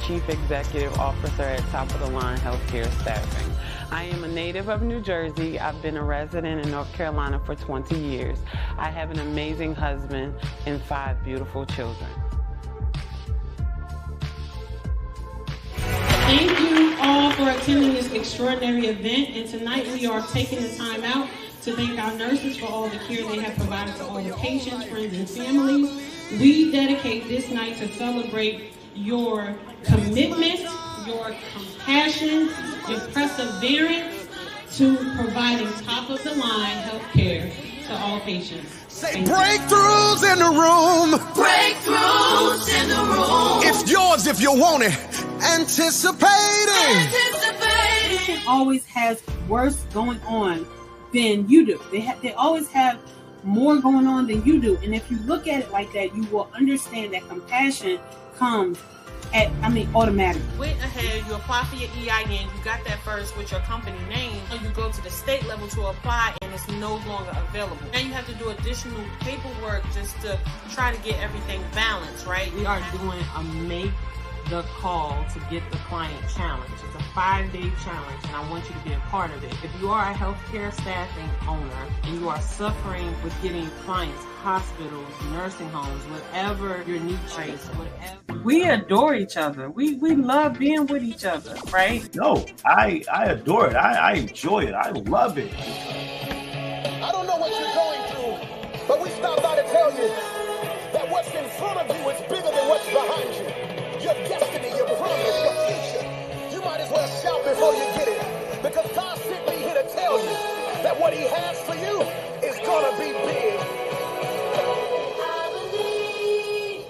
Chief Executive Officer at Top of the Line Healthcare Staffing. I am a native of New Jersey. I've been a resident in North Carolina for 20 years. I have an amazing husband and 5 beautiful children. Thank you all for attending this extraordinary event, and tonight we are taking the time out to thank our nurses for all the care they have provided to all the patients, friends, and families. We dedicate this night to celebrate your commitment, your compassion, your perseverance to providing top-of-the-line health care to all patients. Say breakthroughs in the room. Breakthroughs in the room. It's yours if you want it. Anticipating. Patient always has worse going on than you do. They always have more going on than you do. And if you look at it like that, you will understand that compassion comes automatically. Went ahead, you apply for your EIN, you got that first with your company name, and you go to the state level to apply, and it's no longer available. Now you have to do additional paperwork just to try to get everything balanced, right? We are doing a Make the Call to Get the Client challenge. It's a 5-day challenge, and I want you to be a part of it. If you are a healthcare staffing owner and you are suffering with getting clients, hospitals, nursing homes, whatever your niche is, whatever. We adore each other. We love being with each other, right? No, I adore it. I enjoy it. I love it. I don't know what you're going through, but we stopped by to tell you that what's in front of you is bigger than what's behind you. Your destiny, your promise, your future. You might as well shout before you get it, because God sent me here to tell you that what He has for you is gonna be big. I believe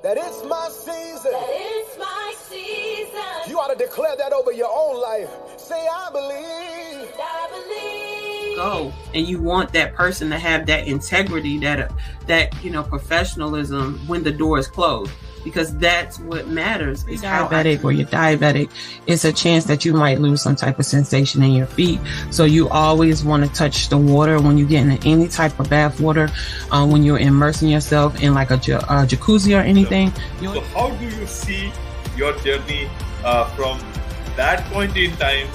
That it's my season. that it's my season. You ought to declare that over your own life. Say, I believe. I believe. Go, and you want that person to have that integrity, that professionalism when the door is closed, because that's what matters. Is how or you're diabetic, it's a chance that you might lose some type of sensation in your feet. So you always want to touch the water when you get into any type of bath water, when you're immersing yourself in like a jacuzzi or anything. So how do you see your journey from that point in time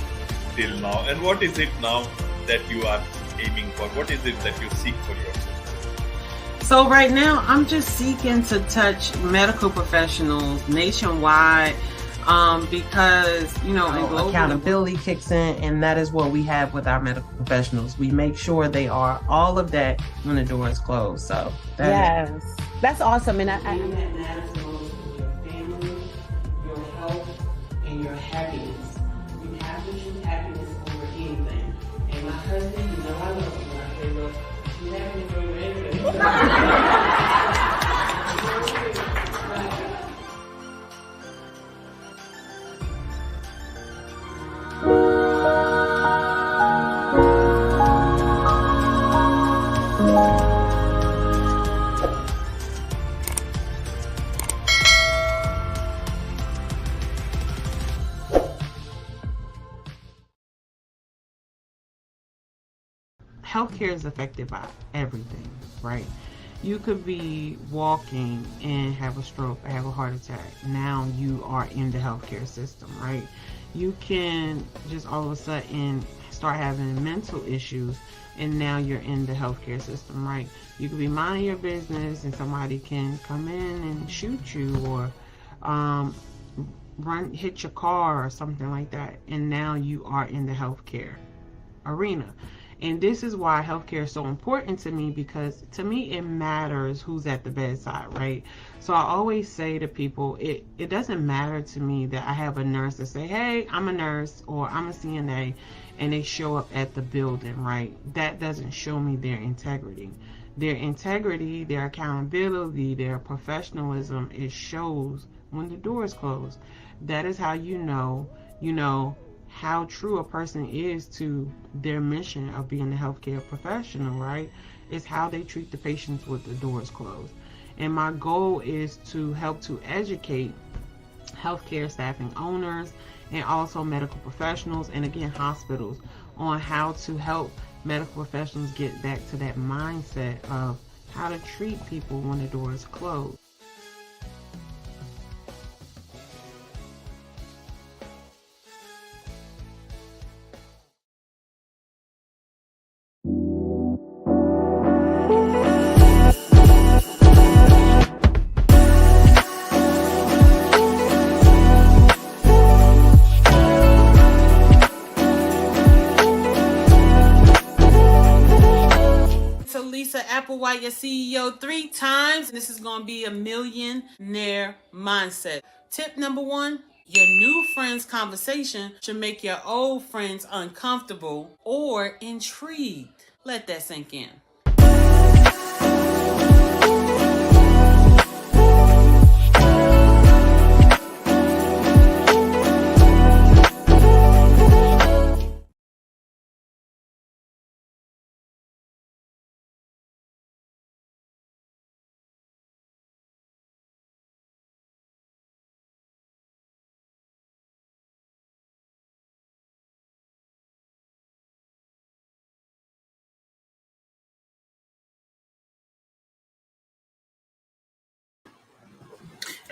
till now, and what is it now that you are aiming for? What is it that you seek for yourself? So right now, I'm just seeking to touch medical professionals nationwide, because, in global Accountability kicks in, and that is what we have with our medical professionals. We make sure they are all of that when the door is closed. So yes, that's awesome. And that matters most to your family, your health, and your happiness. You have to choose happiness over anything. And my husband, I love him. I say, look, you happiness over anything. Healthcare is affected by everything, right? You could be walking and have a stroke or have a heart attack. Now you are in the healthcare system, right? You can just all of a sudden start having mental issues, and now you're in the healthcare system, right? You could be minding your business and somebody can come in and shoot you, or hit your car or something like that, and now you are in the healthcare arena. And this is why healthcare is so important to me, because to me it matters who's at the bedside, right? So I always say to people, it doesn't matter to me that I have a nurse that say, hey, I'm a nurse, or I'm a CNA, and they show up at the building, right? That doesn't show me their integrity. Their integrity, their accountability, their professionalism, it shows when the door is closed. That is how you know how true a person is to their mission of being a healthcare professional, right? It's how they treat the patients with the doors closed. And my goal is to help to educate healthcare staffing owners and also medical professionals, and again, hospitals, on how to help medical professionals get back to that mindset of how to treat people when the door is closed. Applewhite, your CEO, 3 times. This is going to be a millionaire mindset. Tip number 1, your new friends' conversation should make your old friends uncomfortable or intrigued. Let that sink in.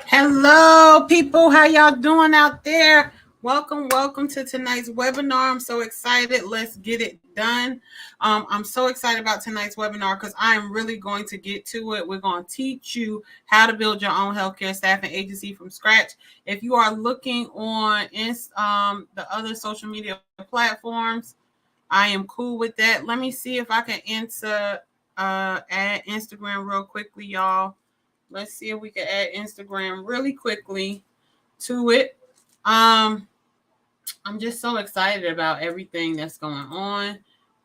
Hello, people. How y'all doing out there? Welcome to tonight's webinar. I'm so excited. Let's get it done. I'm so excited about tonight's webinar because I am really going to get to it. We're going to teach you how to build your own healthcare staffing agency from scratch. If you are looking on the other social media platforms, I am cool with that. Let me see if I can add Instagram real quickly, y'all. Let's see if we can add Instagram really quickly to it. I'm just so excited about everything that's going on.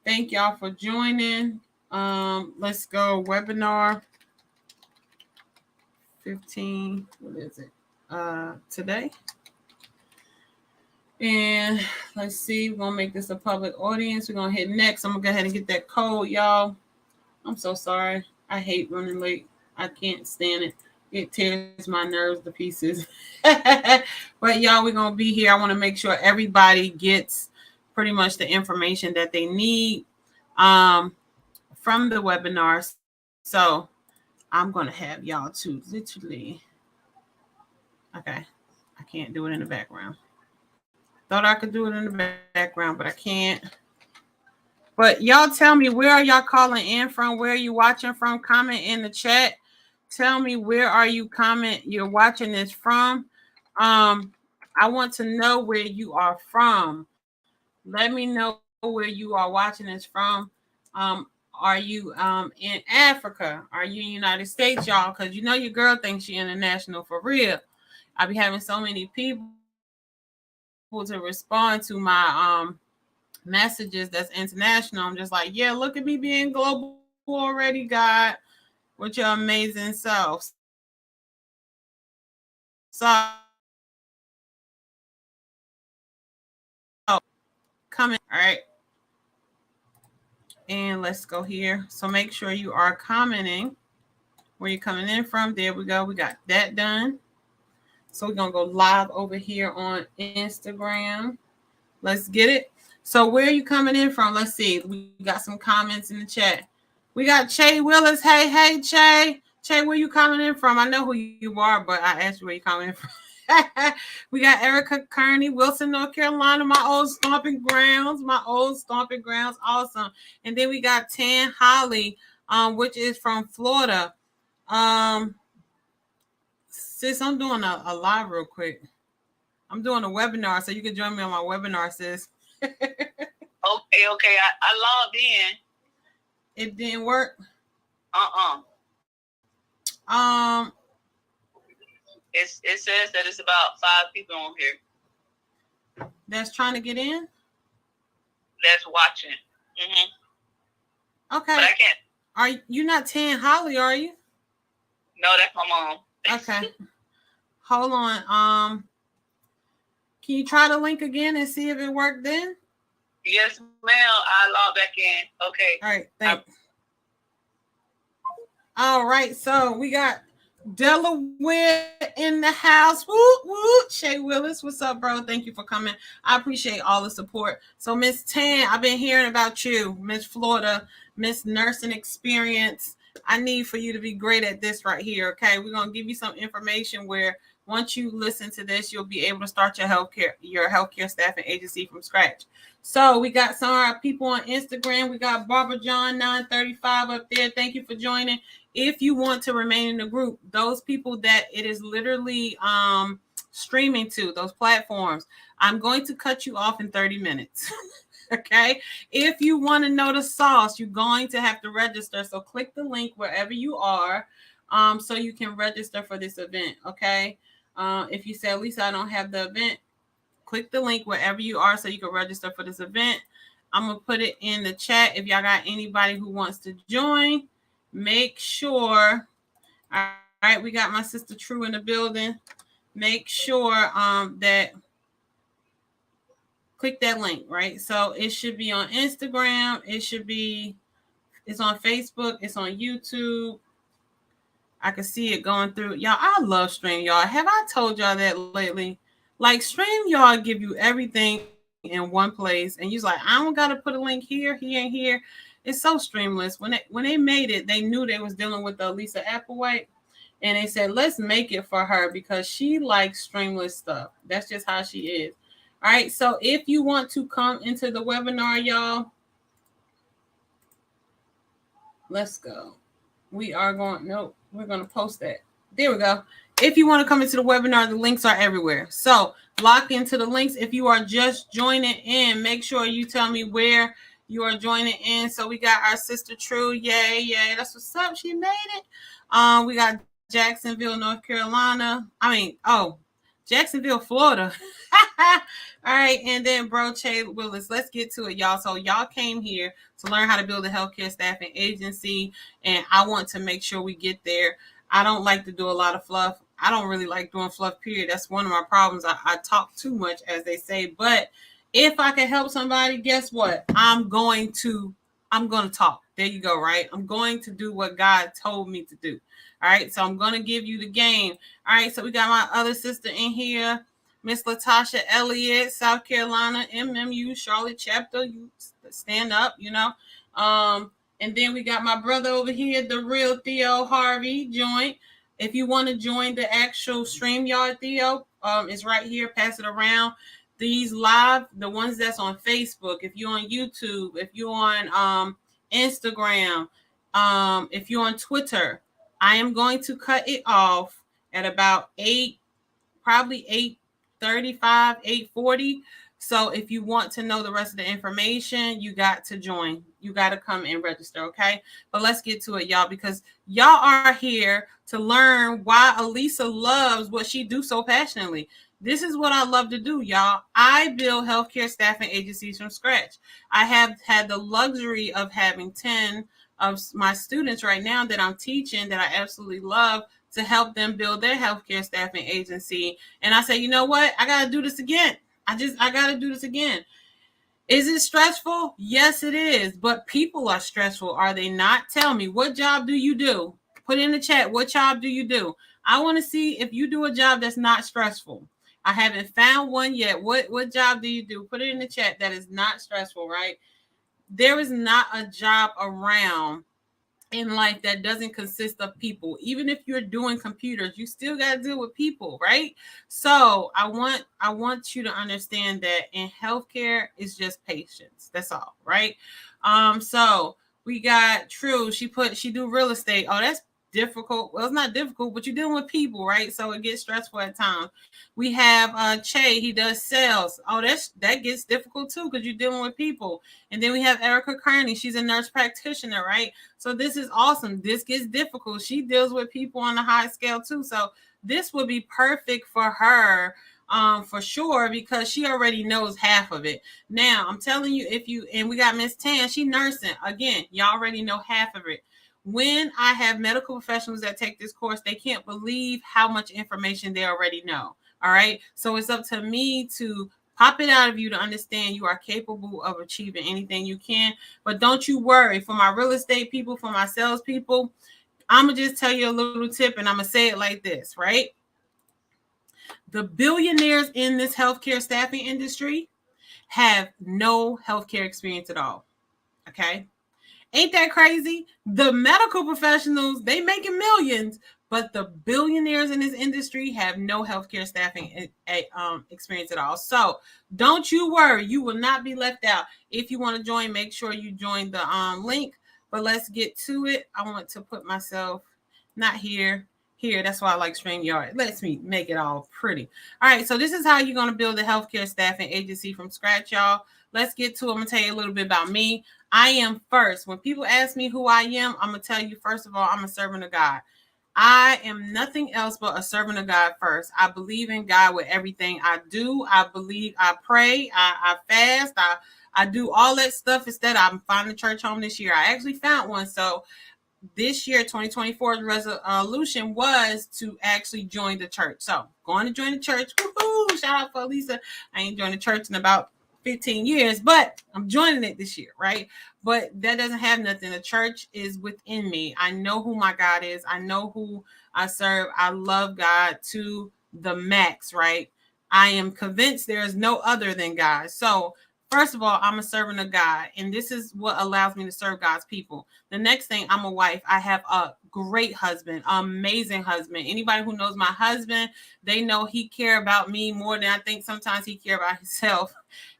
Thank y'all for joining. Let's go webinar 15. What is it? Today. And let's see. We're going to make this a public audience. We're going to hit next. I'm going to go ahead and get that code, y'all. I'm so sorry. I hate running late. I can't stand it. It tears my nerves to pieces. But y'all, we're going to be here. I want to make sure everybody gets pretty much the information that they need from the webinar. So I'm going to have y'all to literally. Okay. I can't do it in the background. Thought I could do it in the background, but I can't. But y'all tell me, where are y'all calling in from? Where are you watching from? Comment in the chat. Tell me, where are you're watching this from? I want to know where you are from. Let me know where you are watching this from. Are you in Africa? Are you in the United States, y'all? Because you know your girl thinks she international for real. I be having so many people to respond to my messages that's international. I'm just like, yeah, look at me being global already, God, with your amazing self. So coming, all right. And let's go here. So make sure you are commenting where you're coming in from. There we go. We got that done. So we're gonna go live over here on Instagram. Let's get it. So where are you coming in from? Let's see. We got some comments in the chat. We got Che Willis. Hey, Che. Che, where you coming in from? I know who you are, but I asked you where you coming in from. We got Erica Kearney, Wilson, North Carolina, my old stomping grounds. Awesome. And then we got Tan Holly, which is from Florida. Sis, I'm doing a live real quick. I'm doing a webinar, so you can join me on my webinar, sis. Okay. I logged in. It didn't work? It says that it's about 5 people on here. That's trying to get in? That's watching. Mm-hmm. Okay. But I can't. Are you not Tan Holly, are you? No, that's my mom. Okay. Hold on. Can you try the link again and see if it worked then? Yes, ma'am. I log back in. Okay. All right. Thanks. All right. So we got Delaware in the house. Woo, woo. Shay Willis, what's up, bro? Thank you for coming. I appreciate all the support. So Miss Tan, I've been hearing about you. Miss Florida, Miss Nursing Experience. I need for you to be great at this right here, okay? We're going to give you some information where once you listen to this, you'll be able to start your healthcare staffing agency from scratch. So we got some of our people on Instagram. We got Barbara John 935 up there. Thank you for joining. If you want to remain in the group, those people that it is literally streaming to, those platforms, I'm going to cut you off in 30 minutes. Okay. If you want to know the sauce, you're going to have to register. So click the link wherever you are, so you can register for this event. Okay. If you say, Alisa, I don't have the event, click the link wherever you are so you can register for this event. I'm going to put it in the chat. If y'all got anybody who wants to join, make sure. All right. We got my sister True in the building. Make sure that click that link, right? So it should be on Instagram. It's on Facebook. It's on YouTube. I can see it going through. Y'all, I love StreamYard. Have I told y'all that lately? Like, StreamYard give you everything in one place. And you're like, I don't got to put a link here, and here. It's so streamless. When they made it, they knew they was dealing with the Alisa Applewhite. And they said, let's make it for her because she likes streamless stuff. That's just how she is. All right. So if you want to come into the webinar, y'all, let's go. We're going to post that. There we go. If you want to come into the webinar, the links are everywhere. So lock into the links. If you are just joining in, make sure you tell me where you are joining in. So we got our sister True. Yay. That's what's up. She made it. We got Jacksonville, North Carolina. Jacksonville, Florida. All right. And then Bro Che Willis. Let's get to it, y'all. So y'all came here to learn how to build a healthcare staffing agency. And I want to make sure we get there. I don't like to do a lot of fluff. I don't really like doing fluff, period. That's one of my problems. I talk too much, as they say. But if I can help somebody, guess what? I'm going to talk. There you go, right? I'm going to do what God told me to do. All right. So I'm going to give you the game. All right. So we got my other sister in here, Miss Latasha Elliott, South Carolina, MMU, Charlotte chapter. You stand up, and then we got my brother over here, the real Theo Harvey joint. If you want to join the actual StreamYard, Theo, it's right here. Pass it around. These live, the ones that's on Facebook, if you're on YouTube, if you're on Instagram, if you're on Twitter, I am going to cut it off at about 8:35, 8:40. So if you want to know the rest of the information, you got to join. You got to come and register, okay? But let's get to it, y'all, because y'all are here to learn why Alisa loves what she do so passionately. This is what I love to do, y'all. I build healthcare staffing agencies from scratch. I have had the luxury of having 10 of my students right now that I'm teaching that I absolutely love to help them build their healthcare staffing agency. And I say, you know what? I got to do this again. I got to do this again. Is it stressful? Yes, it is. But people are stressful, are they not? Tell me, what job do you do? Put in the chat, what job do you do? I want to see if you do a job that's not stressful. I haven't found one yet. What job do you do? Put it in the chat that is not stressful, right? There is not a job around in life that doesn't consist of people. Even if you're doing computers, you still got to deal with people, right? So I want you to understand that in healthcare, it's just patience. That's all, right? So we got True. She do real estate. Oh, that's difficult. Well, it's not difficult, but you're dealing with people, right? So it gets stressful at times. We have Che. He does sales. Oh, that gets difficult too because you're dealing with people. And then we have Erica Kearney. She's a nurse practitioner, right? So this is awesome. This gets difficult. She deals with people on a high scale too. So this would be perfect for her, for sure, because she already knows half of it. Now, I'm telling you, and we got Miss Tan, she nursing. Again, y'all already know half of it. When I have medical professionals that take this course, they can't believe how much information they already know. All right. So it's up to me to pop it out of you to understand you are capable of achieving anything you can. But don't you worry. For my real estate people, for my sales people, I'm going to just tell you a little tip, and I'm going to say it like this, right? The billionaires in this healthcare staffing industry have no healthcare experience at all. Okay. Ain't that crazy? The medical professionals, they making millions, but the billionaires in this industry have no healthcare staffing experience at all. So don't you worry. You will not be left out. If you want to join, make sure you join the link. But let's get to it. I want to put myself not here. Here, that's why I like StreamYard. It lets me make it all pretty. All right, so this is how you're going to build a healthcare staffing agency from scratch, y'all. let's get to it. I'm going to tell you a little bit about me. I am first. When people ask me who I am, I'm going to tell you, first of all, I'm a servant of God. I am nothing else but a servant of God first. I believe in God with everything I do. I believe, I pray, I fast, I do all that stuff. Instead, I'm finding a church home this year. I actually found one. So this year, 2024 resolution was to actually join the church. So going to join the church. Woohoo! Shout out for Alisa. I ain't joined the church in about 15 years, but I'm joining it this year, right? But that doesn't have nothing. The church is within me. I know who my God is. I know who I serve. I love God to the max, right? I am convinced there is no other than God. So first of all, I'm a servant of God, and this is what allows me to serve God's people. The next thing, I'm a wife. I have a great husband, amazing husband. Anybody who knows my husband, they know he cares about me more than I think sometimes he cares about himself.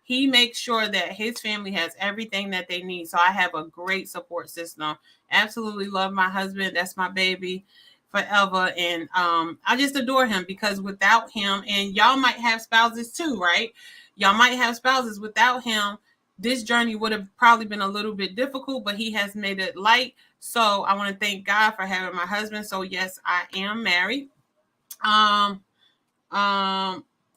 He makes sure that his family has everything that they need. So I have a great support system. Absolutely love my husband. That's my baby forever. And I just adore him, because without him, and y'all might have spouses too, right? Y'all might have spouses. Without him, this journey would have probably been a little bit difficult, but he has made it light. So I want to thank God for having my husband. So yes, I am married.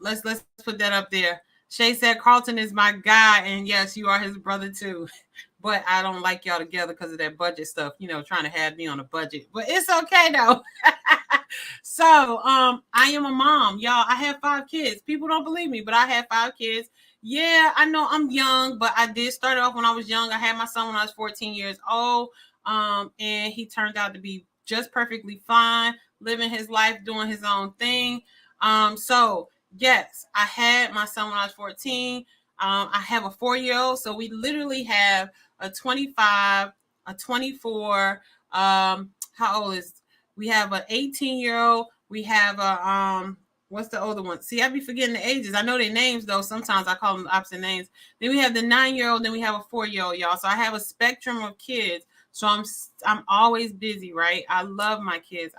Let's put that up there. Shay said Carlton is my guy, and yes, you are his brother too. But I don't like y'all together because of that budget stuff, trying to have me on a budget. But it's okay though. So I am a mom, y'all. I have 5 kids. People don't believe me, but I have 5 kids. Yeah, I know I'm young, but I did start off when I was young. I had my son when I was 14 years old. And he turned out to be just perfectly fine, living his life, doing his own thing. So yes, I had my son when I was 14. I have a 4-year-old. So we literally have a 25, a 24. How old is? We have an 18-year-old. We have a what's the older one? See, I be forgetting the ages. I know their names though. Sometimes I call them opposite names. Then we have the 9-year-old. Then we have a 4-year-old, y'all. So I have a spectrum of kids. So I'm always busy, right? I love my kids.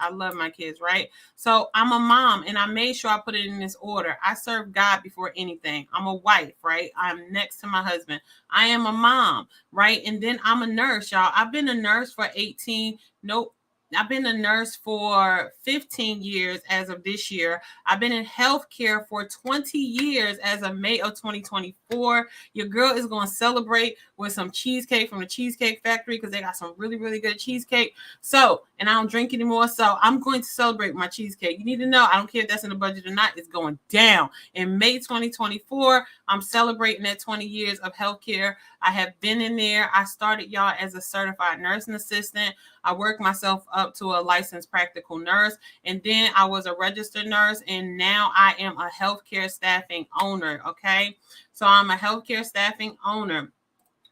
Right? So I'm a mom, and I made sure I put it in this order. I serve God before anything. I'm a wife, right? I'm next to my husband. I am a mom, right? And then I'm a nurse, y'all. I've been a nurse for 18. Nope. I've been a nurse for 15 years as of this year. I've been in healthcare for 20 years as of May of 2024. Your girl is going to celebrate with some cheesecake from the Cheesecake Factory, because they got some really, really good cheesecake. So, and I don't drink anymore, so I'm going to celebrate my cheesecake. You need to know, I don't care if that's in the budget or not, it's going down. In May 2024, I'm celebrating that 20 years of healthcare. I have been in there. I started, y'all, as a certified nursing assistant. I worked myself up to a licensed practical nurse, and then I was a registered nurse, and now I am a healthcare staffing owner, okay? So I'm a healthcare staffing owner,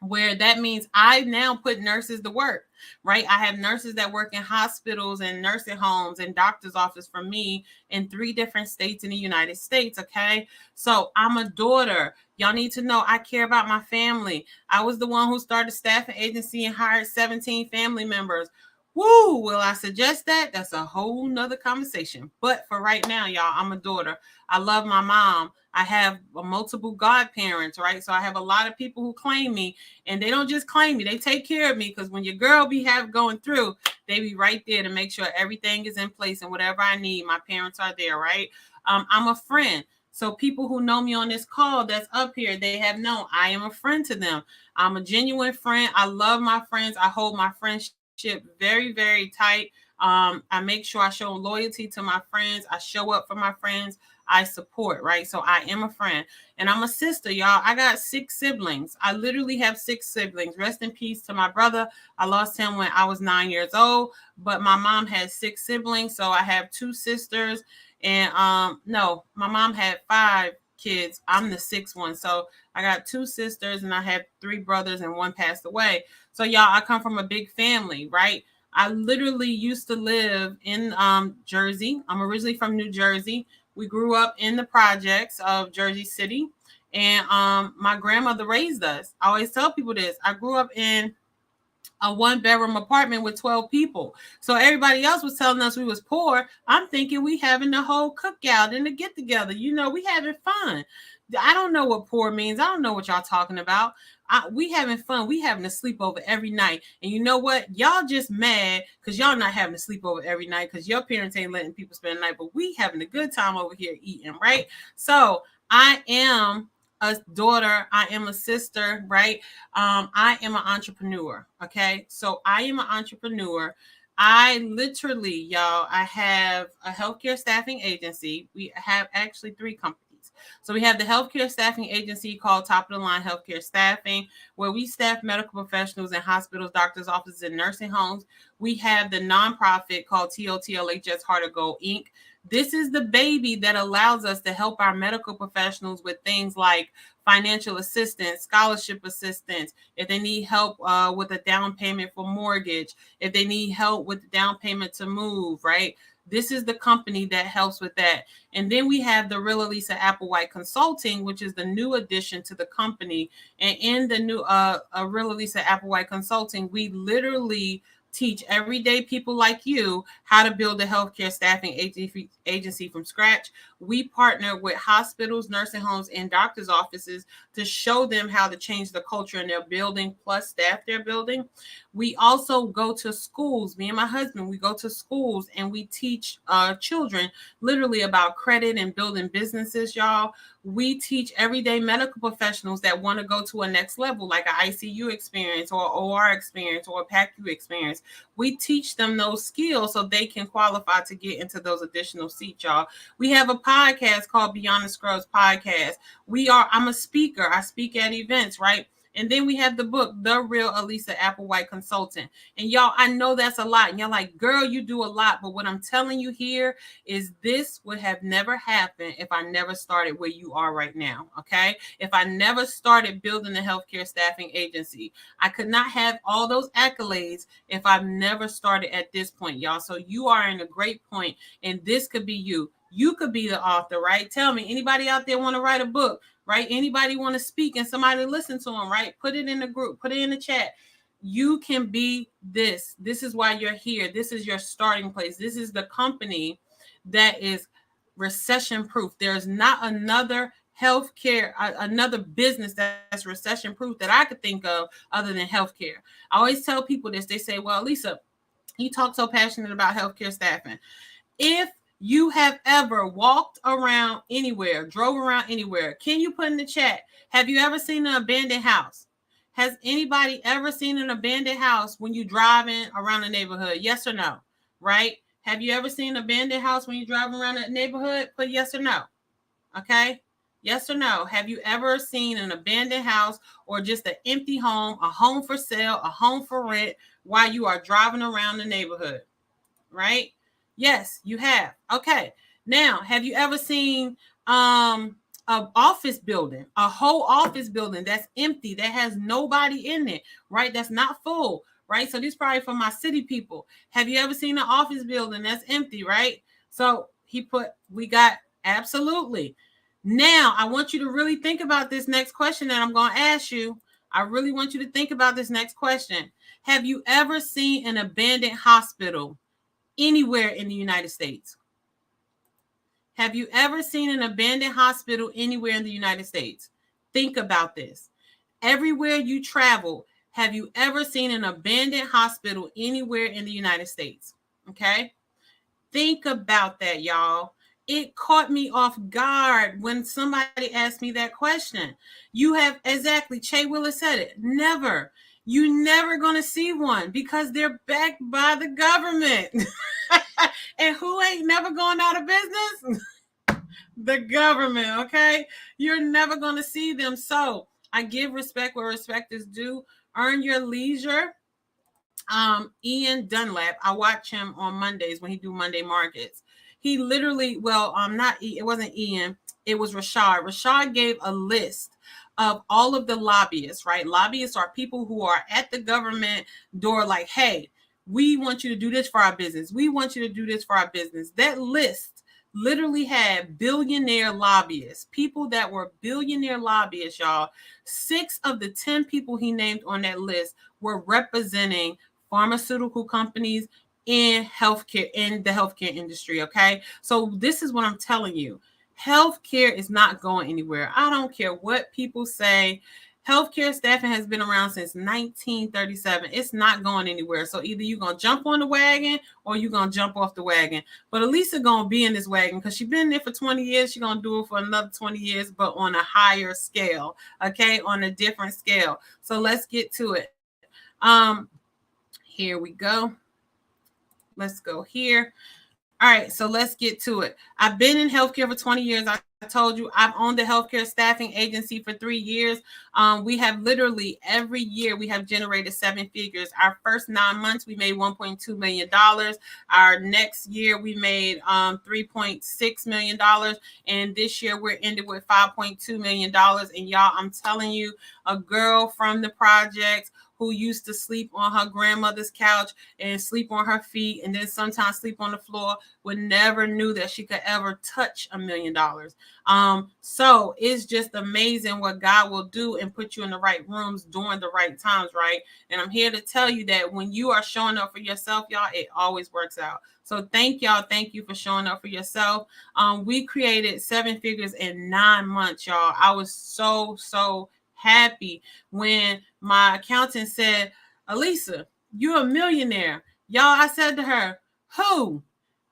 where that means I now put nurses to work, right? I have nurses that work in hospitals and nursing homes and doctor's office for me in 3 different states in the United States, okay? So I'm a daughter. Y'all need to know I care about my family. I was the one who started a staffing agency and hired 17 family members. Woo! Will I suggest that? That's a whole nother conversation. But for right now, y'all, I'm a daughter. I love my mom. I have multiple godparents, right? So I have a lot of people who claim me, and they don't just claim me. They take care of me, because when your girl be going through, they be right there to make sure everything is in place, and whatever I need, my parents are there, right? I'm a friend. So people who know me on this call that's up here, they have known I am a friend to them. I'm a genuine friend. I love my friends. I hold my friendship very, very tight. I make sure I show loyalty to my friends. I show up for my friends. I support, right? So I am a friend, and I'm a sister, y'all. I got 6 siblings. I literally have 6 siblings. Rest in peace to my brother. I lost him when I was 9 years old, but my mom had 6 siblings. So I have 2 sisters, and no, my mom had 5 kids. I'm the 6th one. So I got 2 sisters, and I have 3 brothers, and 1 passed away. So y'all, I come from a big family, right? I literally used to live in Jersey. I'm originally from New Jersey. We grew up in the projects of Jersey City, and my grandmother raised us. I always tell people this. I grew up in a 1-bedroom apartment with 12 people. So everybody else was telling us we was poor. I'm thinking we having the whole cookout and the get together. You know, we having fun. I don't know what poor means. I don't know what y'all talking about. We having fun. We having a sleepover every night. And you know what? Y'all just mad because y'all not having a sleepover every night because your parents ain't letting people spend the night. But we having a good time over here eating, right? So I am a daughter. I am a sister, right? I am an entrepreneur. Okay. So I am an entrepreneur. I literally, y'all, I have a healthcare staffing agency. We have actually 3 companies. So we have the healthcare staffing agency called Top of the Line Healthcare Staffing, where we staff medical professionals in hospitals, doctors' offices, and nursing homes. We have the nonprofit called TOTLHS Heart of Gold Inc. This is the baby that allows us to help our medical professionals with things like financial assistance, scholarship assistance, if they need help with a down payment for mortgage, if they need help with the down payment to move, right? This is the company that helps with that. And then we have the real Alisa Applewhite Consulting, which is the new addition to the company. And in the new real Alisa Applewhite Consulting, we literally teach everyday people like you how to build a healthcare staffing agency from scratch. We partner with hospitals, nursing homes, and doctors' offices to show them how to change the culture in their building, plus staff their building. We also go to schools. Me and my husband, we go to schools and we teach children literally about credit and building businesses, y'all. We teach everyday medical professionals that want to go to a next level, like an ICU experience or OR experience or a PACU experience. We teach them those skills so they can qualify to get into those additional seats, y'all. We have a podcast called Beyond the Scrubs Podcast. I'm a speaker. I speak at events, right? And then we have the book, The Real Alisa Applewhite Consultant. And y'all, I know that's a lot. And you're like, girl, you do a lot. But what I'm telling you here is this would have never happened if I never started where you are right now. Okay. If I never started building a healthcare staffing agency, I could not have all those accolades if I've never started at this point, y'all. So you are in a great point, and this could be you. You could be the author, right? Tell me, anybody out there want to write a book? Right? Anybody want to speak and somebody listen to them, right? Put it in the group, put it in the chat. You can be this. This is why you're here. This is your starting place. This is the company that is recession proof. There's not another healthcare, another business that's recession proof that I could think of other than healthcare. I always tell people this. They say, well, Lisa, you talk so passionate about healthcare staffing. If you have ever walked around anywhere, drove around anywhere, can you put in the chat, have you ever seen an abandoned house? Has anybody ever seen an abandoned house when you're driving around the neighborhood? Yes or no? Right? Have you ever seen an abandoned house when you're driving around the neighborhood? Put yes or no. Okay? Yes or no? Have you ever seen an abandoned house or just an empty home, a home for sale, a home for rent while you are driving around the neighborhood? Right? Yes, you have. Okay. Now, have you ever seen an office building, a whole office building that's empty, that has nobody in it, right? That's not full, right? So this is probably for my city people. Have you ever seen an office building that's empty, right? So we got absolutely. Now, I want you to really think about this next question that I'm going to ask you. I really want you to think about this next question. Have you ever seen an abandoned hospital anywhere in the United States? Have you ever seen an abandoned hospital anywhere in the United States? Think about this. Everywhere you travel, have you ever seen an abandoned hospital anywhere in the United States? Okay. Think about that, y'all. It caught me off guard when somebody asked me that question. You have exactly, Che Willis said it. Never. You're never going to see one because they're backed by the government. And who ain't never going out of business? The government, okay? You're never going to see them. So I give respect where respect is due. Earn your leisure. Ian Dunlap, I watch him on Mondays when he do Monday markets. He literally, it wasn't Ian, it was Rashad. Rashad gave a list of all of the lobbyists, right? Lobbyists are people who are at the government door like, hey, we want you to do this for our business. We want you to do this for our business. That list literally had billionaire lobbyists, people that were billionaire lobbyists, y'all. 6 of the 10 people he named on that list were representing pharmaceutical companies in healthcare, in the healthcare industry. Okay. So this is what I'm telling you. Healthcare is not going anywhere. I don't care what people say. Healthcare staffing has been around since 1937. It's not going anywhere. So either you're going to jump on the wagon or you're going to jump off the wagon. But Alisa going to be in this wagon because she's been there for 20 years. She's going to do it for another 20 years, but on a higher scale. Okay. On a different scale. So let's get to it. Here we go. Let's go here. All right, so let's get to it. I've been in healthcare for 20 years. I told you I've owned a healthcare staffing agency for 3 years. We have literally every year we have generated 7 figures. Our first 9 months we made $1.2 million. Our next year we made $3.6 million, and this year we're ended with $5.2 million. And y'all, I'm telling you, a girl from the projects who used to sleep on her grandmother's couch and sleep on her feet and then sometimes sleep on the floor would never knew that she could ever touch $1 million. So it's just amazing what God will do and put you in the right rooms during the right times, right? And I'm here to tell you that when you are showing up for yourself, y'all, it always works out. So thank y'all. Thank you for showing up for yourself. We created 7 figures in 9 months, y'all. I was so happy when my accountant said, Alisa, you're a millionaire. Y'all, I said to her, who?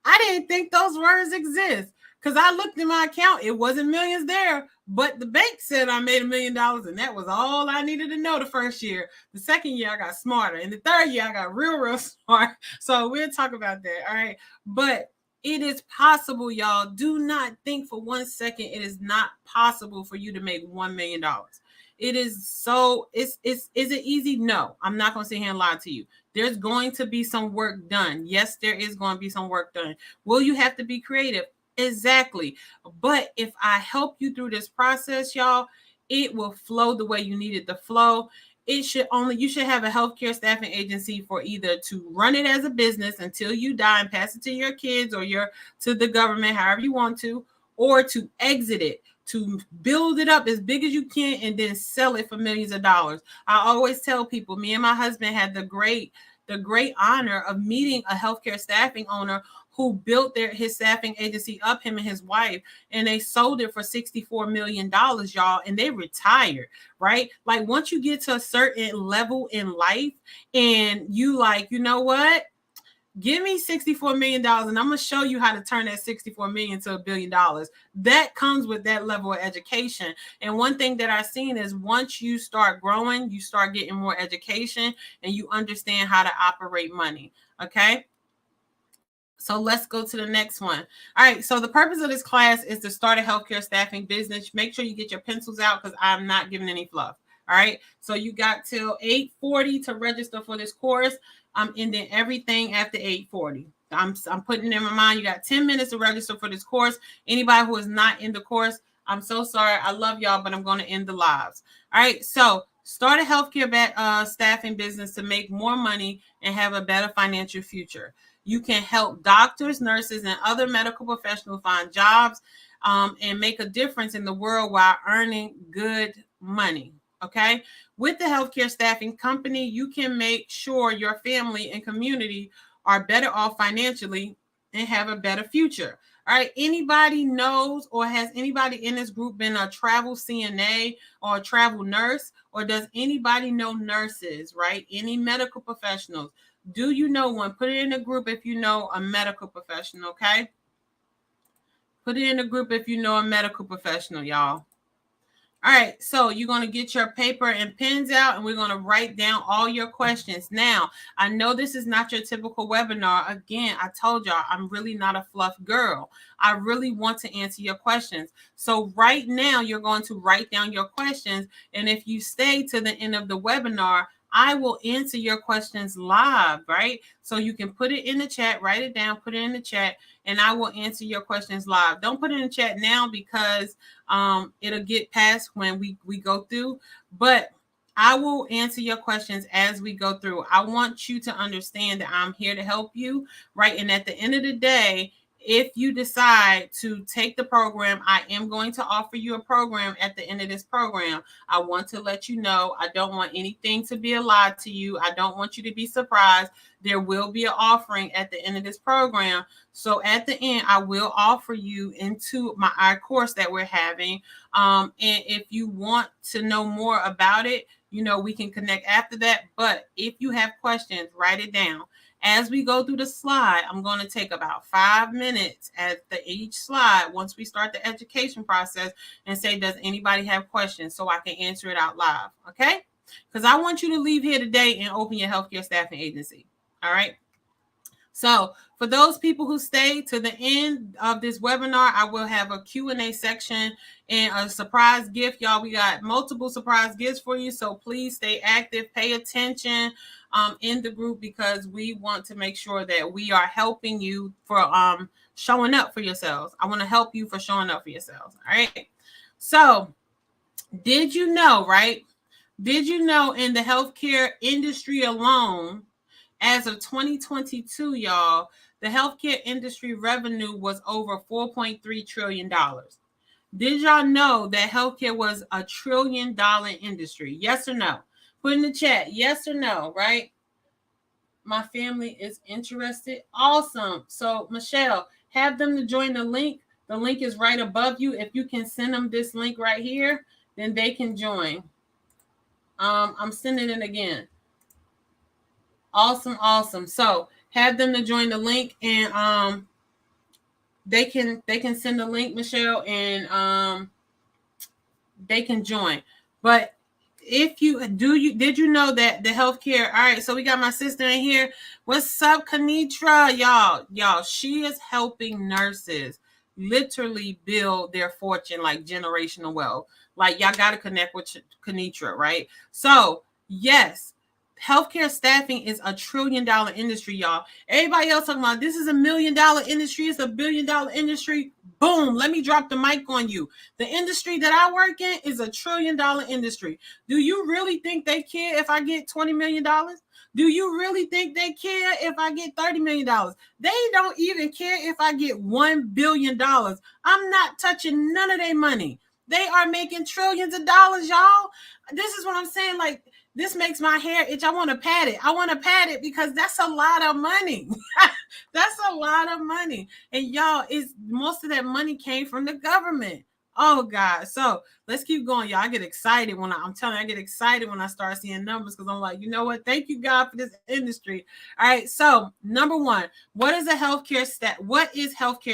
I didn't think those words exist because I looked in my account. It wasn't millions there, but the bank said I made $1 million, and that was all I needed to know the first year. The second year, I got smarter. And the third year, I got real smart. So we'll talk about that. All right. But it is possible, y'all. Do not think for 1 second it is not possible for you to make $1 million. It is so, is it easy? No, I'm not going to sit here and lie to you. There's going to be some work done. Yes, there is going to be some work done. Will you have to be creative? Exactly. But if I help you through this process, y'all, it will flow the way you need it to flow. You should have a healthcare staffing agency for either to run it as a business until you die and pass it to your kids or to the government, however you want to, or to exit it, to build it up as big as you can and then sell it for millions of dollars. I always tell people, me and my husband had the great honor of meeting a healthcare staffing owner who built his staffing agency up, him and his wife, and they sold it for $64 million, y'all, and they retired, right? Like once you get to a certain level in life and you like, you know what? Give me $64 million and I'm going to show you how to turn that $64 million to $1 billion. That comes with that level of education. And one thing that I've seen is once you start growing, you start getting more education and you understand how to operate money. Okay. So let's go to the next one. All right. So the purpose of this class is to start a healthcare staffing business. Make sure you get your pencils out because I'm not giving any fluff. All right. So you got till 8:40 to register for this course. I'm ending everything after 8:40. I'm putting in my mind, you got 10 minutes to register for this course. Anybody who is not in the course, I'm so sorry. I love y'all, but I'm going to end the lives. All right. So start a healthcare staffing business to make more money and have a better financial future. You can help doctors, nurses, and other medical professionals find jobs and make a difference in the world while earning good money. Okay. With the healthcare staffing company, you can make sure your family and community are better off financially and have a better future. All right. Anybody knows or has anybody in this group been a travel CNA or a travel nurse? Or does anybody know nurses, right? Any medical professionals? Do you know one? Put it in the group if you know a medical professional, okay? Put it in the group if you know a medical professional, y'all. All right, so you're going to get your paper and pens out, and we're going to write down all your questions. Now, I know this is not your typical webinar. Again, I told y'all I'm really not a fluff girl. I really want to answer your questions. So right now, you're going to write down your questions, and if you stay to the end of the webinar, I will answer your questions live, right? So you can put it in the chat, write it down, put it in the chat, and I will answer your questions live. Don't put it in the chat now because it'll get past when we go through, but I will answer your questions as we go through. I want you to understand that I'm here to help you, right? And at the end of the day, if you decide to take the program, I am going to offer you a program at the end of this program. I want to let you know, I don't want anything to be a lie to you. I don't want you to be surprised. There will be an offering at the end of this program. So at the end, I will offer you into our course that we're having. And if you want to know more about it, we can connect after that. But if you have questions, write it down. As we go through the slide, I'm going to take about 5 minutes at each slide once we start the education process and say, does anybody have questions, so I can answer it out live, okay? Because I want you to leave here today and open your healthcare staffing agency, all right? So for those people who stay to the end of this webinar, I will have a Q&A section and a surprise gift. Y'all, we got multiple surprise gifts for you. So please stay active, pay attention in the group, because we want to make sure that we are helping you for showing up for yourselves. I want to help you for showing up for yourselves. All right. So did you know, right? Did you know in the healthcare industry alone, as of 2022, y'all, the healthcare industry revenue was over $4.3 trillion. Did y'all know that healthcare was a $1 trillion industry? Yes or no? Put in the chat, yes or no, right? My family is interested. Awesome. So, Michelle, have them to join the link. The link is right above you. If you can send them this link right here, then they can join. I'm sending it again. Awesome. So have them to join the link, and they can send the link, Michelle, and they can join. But if did you know that the healthcare, all right, so we got my sister in here. What's up, Kanitra? Y'all, she is helping nurses literally build their fortune, like generational wealth. Like, y'all got to connect with Kanitra, right? So yes, healthcare staffing is a $1 trillion industry, y'all. Everybody else talking about this is $1 million industry, it's $1 billion industry. Boom, let me drop the mic on you. The industry that I work in is a $1 trillion industry. Do you really think they care if I get $20 million? Do you really think they care if I get $30 million? They don't even care if I get $1 billion. I'm not touching none of their money. They are making trillions of dollars, y'all. This is what I'm saying. Like, this makes my hair itch. I want to pat it. I want to pat it because that's a lot of money. That's a lot of money. And y'all, most of that money came from the government. Oh God. So let's keep going, y'all. I get excited when I get excited when I start seeing numbers, because I'm like, you know what? Thank you, God, for this industry. All right. So number one, what is healthcare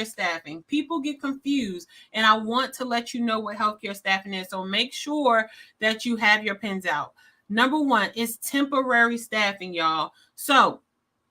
staffing? People get confused, and I want to let you know what healthcare staffing is. So make sure that you have your pens out. Number one is temporary staffing, y'all. So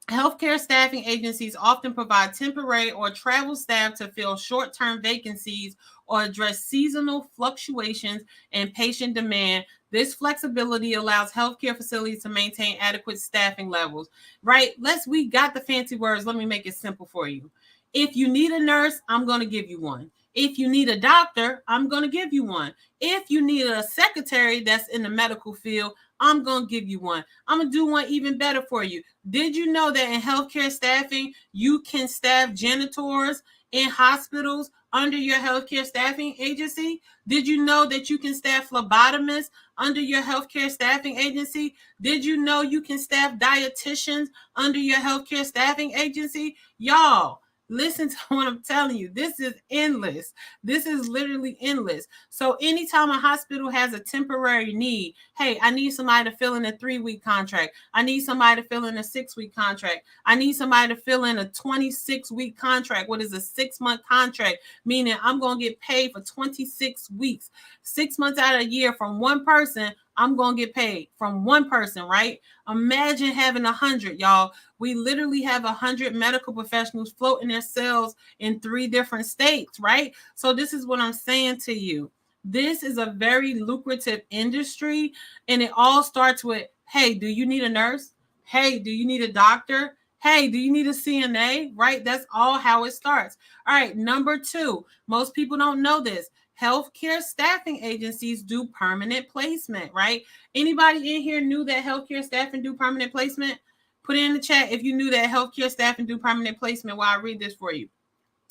healthcare staffing agencies often provide temporary or travel staff to fill short-term vacancies or address seasonal fluctuations in patient demand. This flexibility allows healthcare facilities to maintain adequate staffing levels, right? We got the fancy words. Let me make it simple for you. If you need a nurse, I'm going to give you one. If you need a doctor, I'm going to give you one. If you need a secretary that's in the medical field, I'm going to give you one. I'm going to do one even better for you. Did you know that in healthcare staffing, you can staff janitors in hospitals under your healthcare staffing agency? Did you know that you can staff phlebotomists under your healthcare staffing agency? Did you know you can staff dietitians under your healthcare staffing agency? Y'all, listen to what I'm telling you. This is endless. This is literally endless. So anytime a hospital has a temporary need, hey, I need somebody to fill in a 3-week contract. I need somebody to fill in a 6-week contract. I need somebody to fill in a 26-week contract. What is a 6-month contract? Meaning I'm going to get paid for 26 weeks. 6 months out of a year from one person, I'm going to get paid from one person, right? Imagine having 100, y'all. We literally have 100 medical professionals floating their cells in 3 different states, right? So this is what I'm saying to you. This is a very lucrative industry, and it all starts with, hey, do you need a nurse? Hey, do you need a doctor? Hey, do you need a CNA? Right? That's all how it starts. All right, number 2, most people don't know this. Healthcare staffing agencies do permanent placement, right? Anybody in here knew that healthcare staffing do permanent placement? Put it in the chat if you knew that healthcare staffing do permanent placement while I read this for you.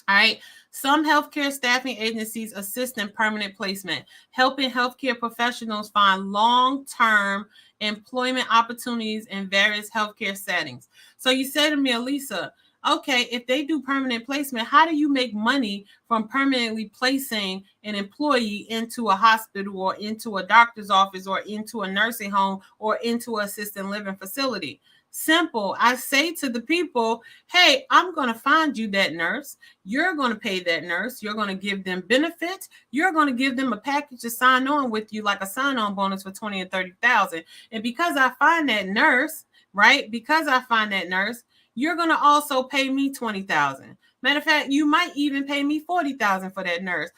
All right. Some healthcare staffing agencies assist in permanent placement, helping healthcare professionals find long-term employment opportunities in various healthcare settings. So you say to me, Alisa, okay, if they do permanent placement, how do you make money from permanently placing an employee into a hospital or into a doctor's office or into a nursing home or into an assisted living facility? Simple. I say to the people, hey, I'm going to find you that nurse. You're going to pay that nurse. You're going to give them benefits. You're going to give them a package to sign on with you, like a sign-on bonus for 20 and 30,000. And because I find that nurse, right? Because I find that nurse, you're going to also pay me 20,000. Matter of fact, you might even pay me 40,000 for that nurse.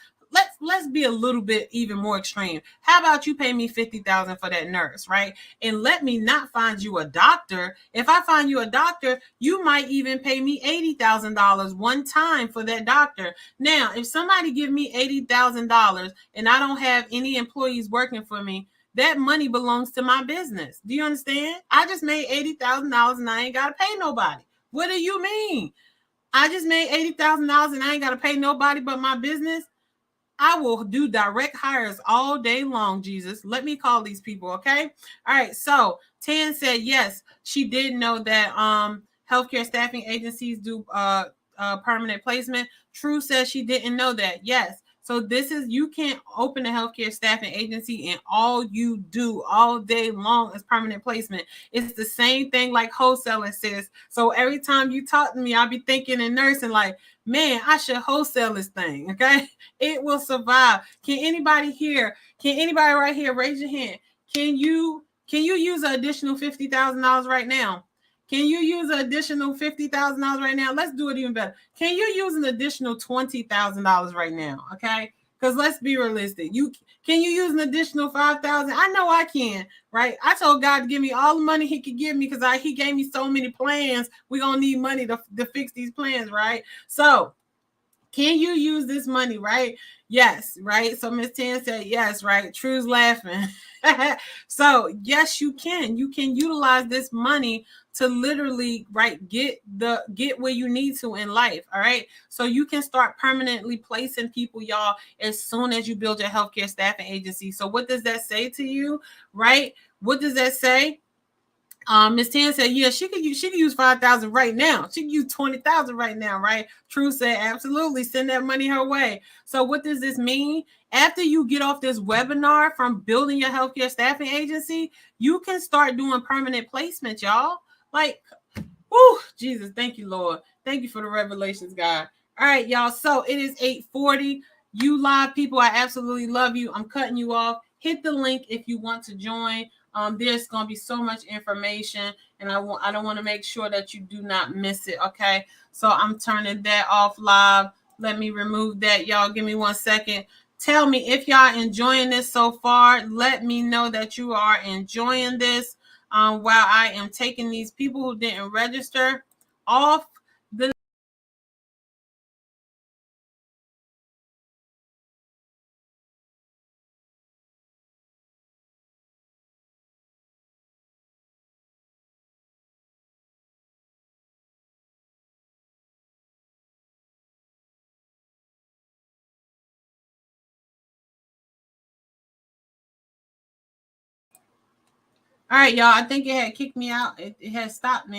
Let's be a little bit even more extreme. How about you pay me 50,000 for that nurse, right? And let me not find you a doctor. If I find you a doctor, you might even pay me $80,000 one time for that doctor. Now, if somebody give me $80,000 and I don't have any employees working for me, that money belongs to my business. Do you understand? I just made $80,000 and I ain't got to pay nobody. What do you mean? I just made $80,000 and I ain't got to pay nobody but my business? I will do direct hires all day long, Jesus. Let me call these people, okay? All right, so Tan said yes, she did know that healthcare staffing agencies do permanent placement. True says she didn't know that. Yes. So this is, you can't open a healthcare staffing agency and all you do all day long is permanent placement. It's the same thing like wholesaling says. So every time you talk to me, I'll be thinking in nursing like, man, I should wholesale this thing, okay? It will survive. Can anybody right here raise your hand? Can you use an additional $50,000 right now? Can you use an additional $50,000 right now? Let's do it even better. Can you use an additional $20,000 right now? Okay, because let's be realistic. Can you use an additional $5,000? I know I can, right? I told God to give me all the money He could give me because He gave me so many plans. We're gonna need money to fix these plans, right? So can you use this money, right? Yes, right? So Miss Tan said yes, right? True's laughing. So yes, you can. You can utilize this money to literally, right, get where you need to in life. All right. So you can start permanently placing people, y'all, as soon as you build your healthcare staffing agency. So what does that say to you? Right? What does that say? Miss Tan said, yeah, she could use 5,000 right now. She could use 20,000 right now, right? True said, absolutely, send that money her way. So what does this mean? After you get off this webinar from building your healthcare staffing agency, you can start doing permanent placement, y'all. Like, whoo, Jesus, thank you, Lord. Thank you for the revelations, God. All right, y'all. So it is 8:40. You live people, I absolutely love you. I'm cutting you off. Hit the link if you want to join. There's going to be so much information, and I don't want to make sure that you do not miss it. Okay, so I'm turning that off live. Let me remove that, y'all. Give me 1 second. Tell me if y'all enjoying this so far. Let me know that you are enjoying this while I am taking these people who didn't register off the All right, y'all. I think it had kicked me out. It had stopped me.